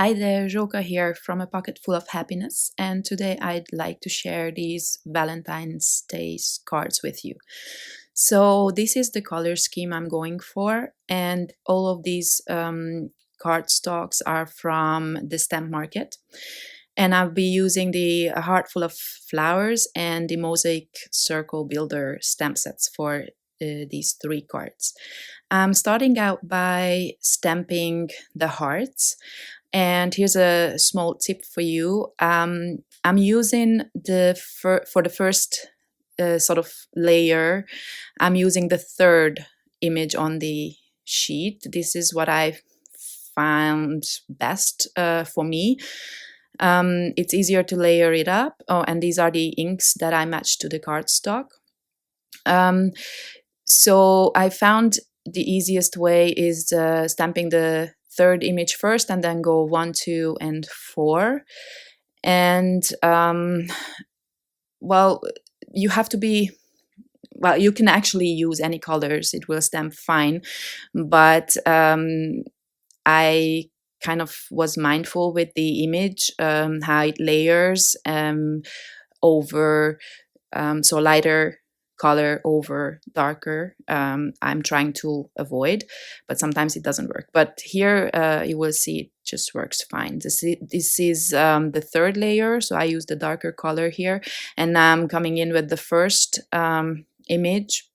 Hi there, Joka here from A Pocket Full of Happiness, and today I'd like to share these Valentine's Day cards with you. So this is the color scheme I'm going for, and all of these cardstocks are from the stamp market. And I'll be using the Heart Full of Flowers and the Mosaic Circle Builder stamp sets for these three cards. I'm starting out by stamping the hearts. And here's a small tip for you. I'm using for the first sort of layer, I'm using the third image on the sheet. This is what I found best for me. It's easier to layer it up. Oh, and these are the inks that I matched to the cardstock. So I found the easiest way is stamping the third image first and then go 1, 2, and 4. And well, you have to be, well, you can actually use any colors, it will stamp fine. But I kind of was mindful with the image, how it layers over, so lighter color over darker. I'm trying to avoid, but sometimes it doesn't work. But here you will see it just works fine. This is the third layer, so I use the darker color here, and I'm coming in with the first image,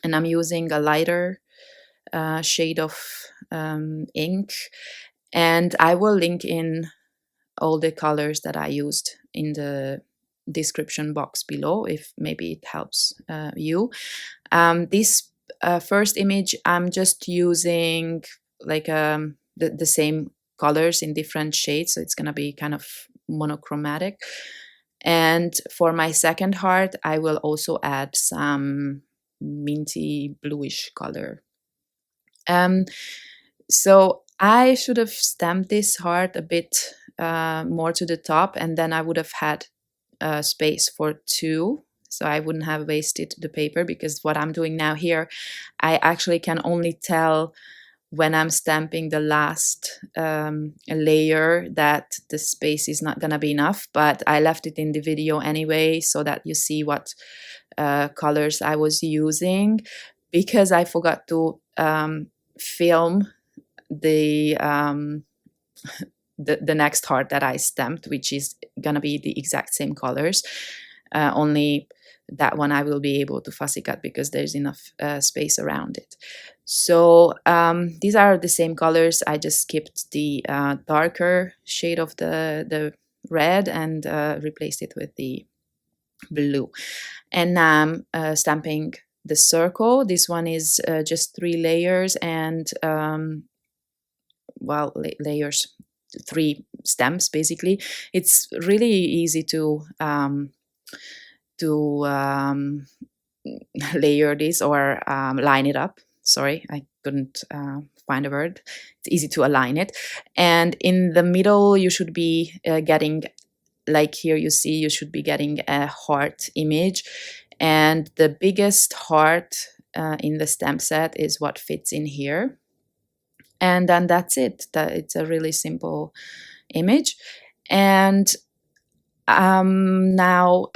and I'm using a lighter shade of ink, and I will link in all the colors that I used in the description box below if maybe it helps you. This first image, I'm just using like the same colors in different shades, so it's gonna be kind of monochromatic. And for my second heart, I will also add some minty bluish color. So I should have stamped this heart a bit more to the top, and then I would have had space for 2, so I wouldn't have wasted the paper, because what I'm doing now here, I actually can only tell when I'm stamping the last layer that the space is not gonna be enough, but I left it in the video anyway so that you see what colors I was using, because I forgot to film the the next heart that I stamped, which is gonna be the exact same colors, only that one I will be able to fussy cut because there's enough space around it. So these are the same colors. I just skipped the darker shade of the red and replaced it with the blue. And now I'm stamping the circle. This one is just 3 layers and well, layers, 3 stems basically. It's really easy to layer this or line it up. Sorry, I couldn't find a word. It's easy to align it. And in the middle, you should be getting, like here you see, you should be getting a heart image. And the biggest heart in the stamp set is what fits in here. And then that's it. It's a really simple image. And now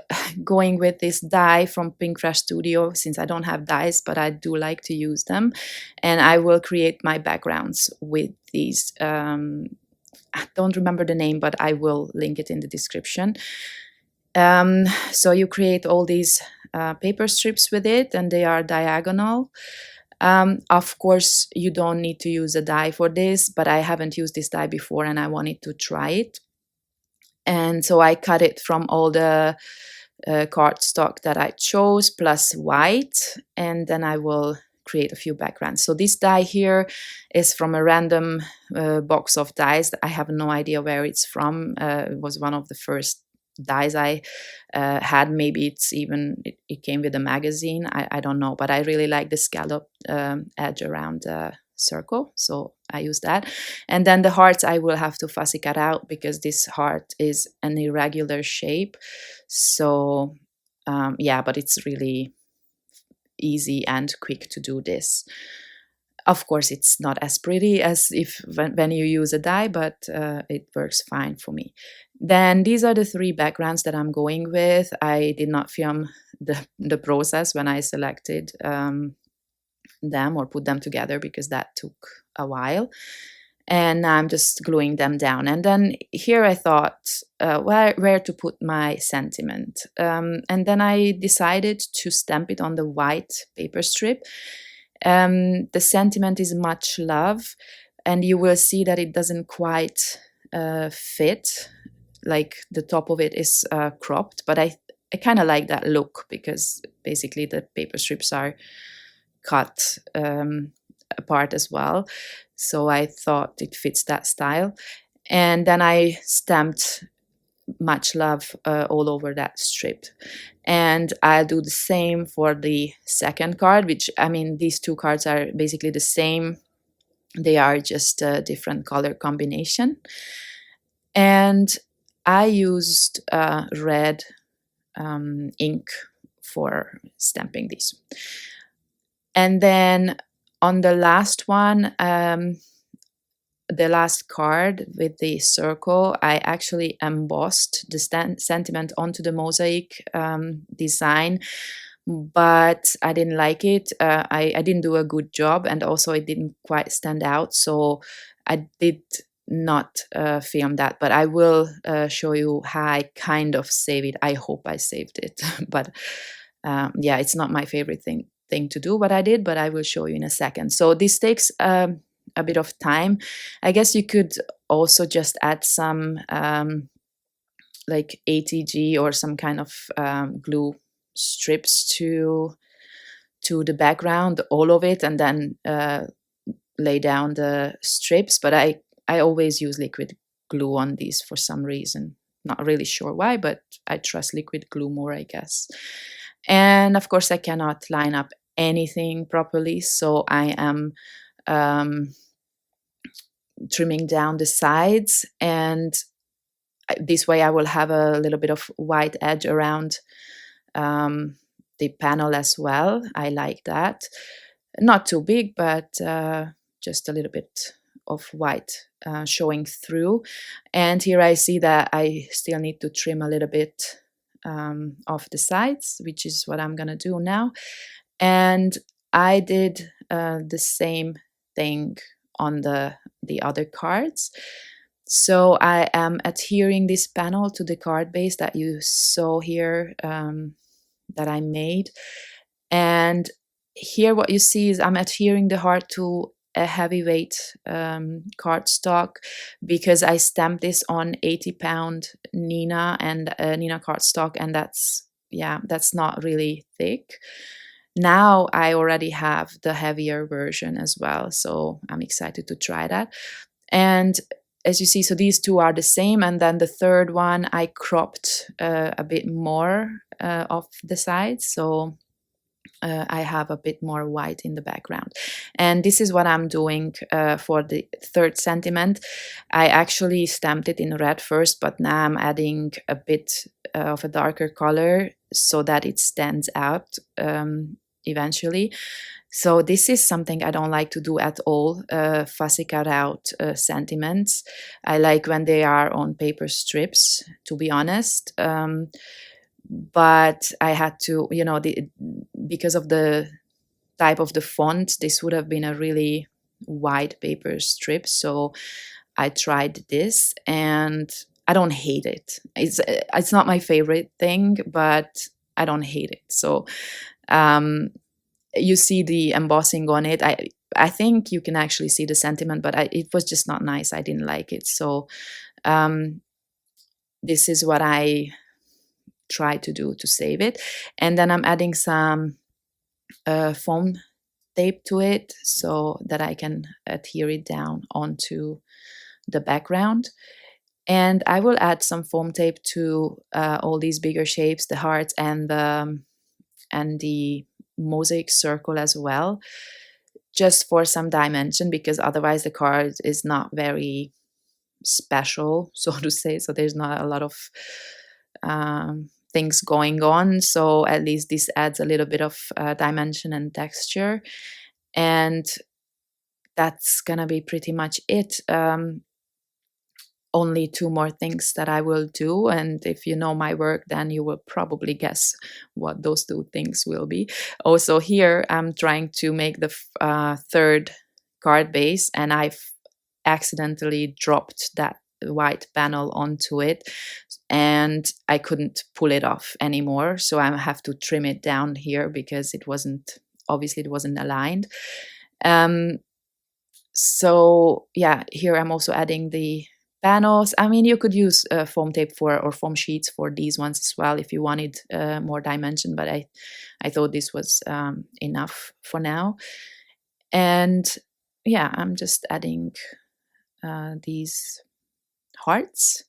going with this die from Pinkfresh Studio, since I don't have dies, but I do like to use them. And I will create my backgrounds with these. I don't remember the name, but I will link it in the description. So you create all these paper strips with it, and they are diagonal. Of course, you don't need to use a die for this, but I haven't used this die before and I wanted to try it. And so I cut it from all the cardstock that I chose plus white, and then I will create a few backgrounds. So this die here is from a random box of dies. I have no idea where it's from. It was one of the first dies I had. Maybe it's even, it came with a magazine. I don't know, but I really like the scallop edge around the circle, so I use that. And then the hearts I will have to fussy cut out because this heart is an irregular shape. So yeah, but it's really easy and quick to do this. Of course, it's not as pretty as if when you use a dye, but it works fine for me. Then these are the three backgrounds that I'm going with. I did not film the process when I selected them or put them together because that took a while. And I'm just gluing them down. And then here I thought where to put my sentiment. And then I decided to stamp it on the white paper strip. The sentiment is much love, and you will see that it doesn't quite fit. Like the top of it is cropped, but I kind of like that look because basically the paper strips are cut apart as well. So I thought it fits that style. And then I stamped much love all over that strip. And I'll do the same for the second card, which, I mean, these two cards are basically the same. They are just a different color combination. And I used red ink for stamping these. And then on the last one, the last card with the circle, I actually embossed the sentiment onto the mosaic design, but I didn't like it. I didn't do a good job, and also it didn't quite stand out. So I did not film that, but I will show you how I kind of save it. I hope I saved it, but yeah, it's not my favorite thing to do, but I did. But I will show you in a second. So this takes a bit of time. I guess you could also just add some like ATG or some kind of glue strips to the background, all of it, and then lay down the strips. But I always use liquid glue on these for some reason. Not really sure why, but I trust liquid glue more, I guess. And of course, I cannot line up anything properly, so I am trimming down the sides, and this way I will have a little bit of white edge around the panel as well. I like that. Not too big, but just a little bit of white showing through. And here I see that I still need to trim a little bit off the sides, which is what I'm gonna do now. And I did the same thing on the other cards. So I am adhering this panel to the card base that you saw here that I made. And here what you see is I'm adhering the heart to a heavyweight cardstock because I stamped this on 80-pound Nina and Nina cardstock, and that's not really thick. Now I already have the heavier version as well, so I'm excited to try that. And as you see, so these two are the same, and then the third one I cropped a bit more off the sides, so I have a bit more white in the background. And this is what I'm doing for the third sentiment. I actually stamped it in red first, but now I'm adding a bit of a darker color so that it stands out eventually. So this is something I don't like to do at all, fussy cut out sentiments. I like when they are on paper strips, to be honest. But I had to, because of the type of the font, this would have been a really wide paper strip. So I tried this, and I don't hate it. It's not my favorite thing, but I don't hate it. So you see the embossing on it. I think you can actually see the sentiment, but it was just not nice. I didn't like it. So this is what I try to do to save it. And then I'm adding some foam tape to it so that I can adhere it down onto the background. And I will add some foam tape to all these bigger shapes, the hearts and the mosaic circle as well, just for some dimension, because otherwise the card is not very special, so to say. So there's not a lot of things going on. So at least this adds a little bit of dimension and texture. And that's gonna be pretty much it. Only two more things that I will do, and if you know my work, then you will probably guess what those two things will be. Also, here I'm trying to make the third card base, and I've accidentally dropped that white panel onto it, and I couldn't pull it off anymore, so I have to trim it down here because it wasn't, obviously it wasn't aligned. So yeah, here I'm also adding the panels. I mean, you could use foam tape for, or foam sheets for these ones as well if you wanted more dimension, but I thought this was enough for now. And yeah, I'm just adding these hearts,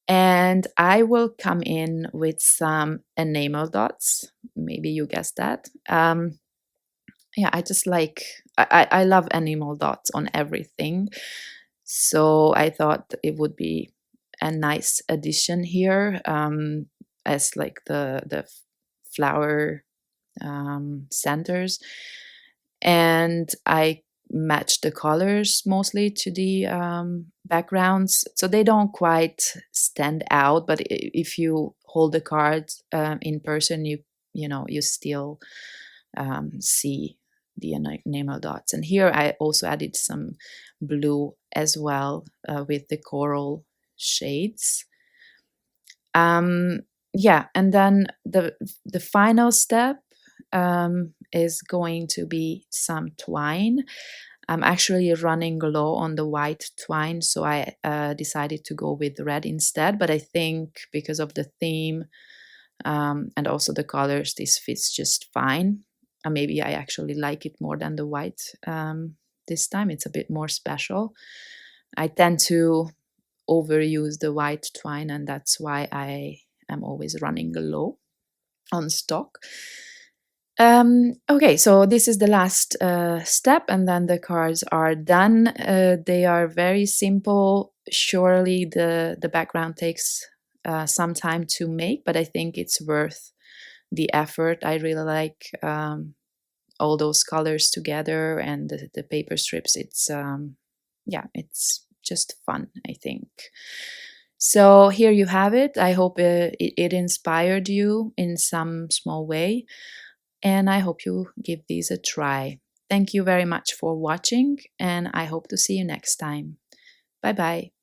and I will come in with some enamel dots. Maybe you guessed that. Yeah, I just like, I love enamel dots on everything. So I thought it would be a nice addition here, as like the flower centers. And I match the colors mostly to the backgrounds, so they don't quite stand out. But if you hold the cards in person, you know, you still see the enamel dots. And here I also added some blue as well with the coral shades. Yeah, and then the final step is going to be some twine. I'm actually running low on the white twine, so I decided to go with red instead. But I think because of the theme and also the colors, this fits just fine. Maybe I actually like it more than the white this time. It's a bit more special. I tend to overuse the white twine, and that's why I am always running low on stock. Okay, so this is the last step, and then the cards are done. They are very simple. Surely the background takes some time to make, but I think it's worth the effort. I really like all those colors together, and the paper strips. It's yeah, it's just fun, I think. So here you have it. I hope it inspired you in some small way, and I hope you give these a try. Thank you very much for watching, and I hope to see you next time. Bye bye.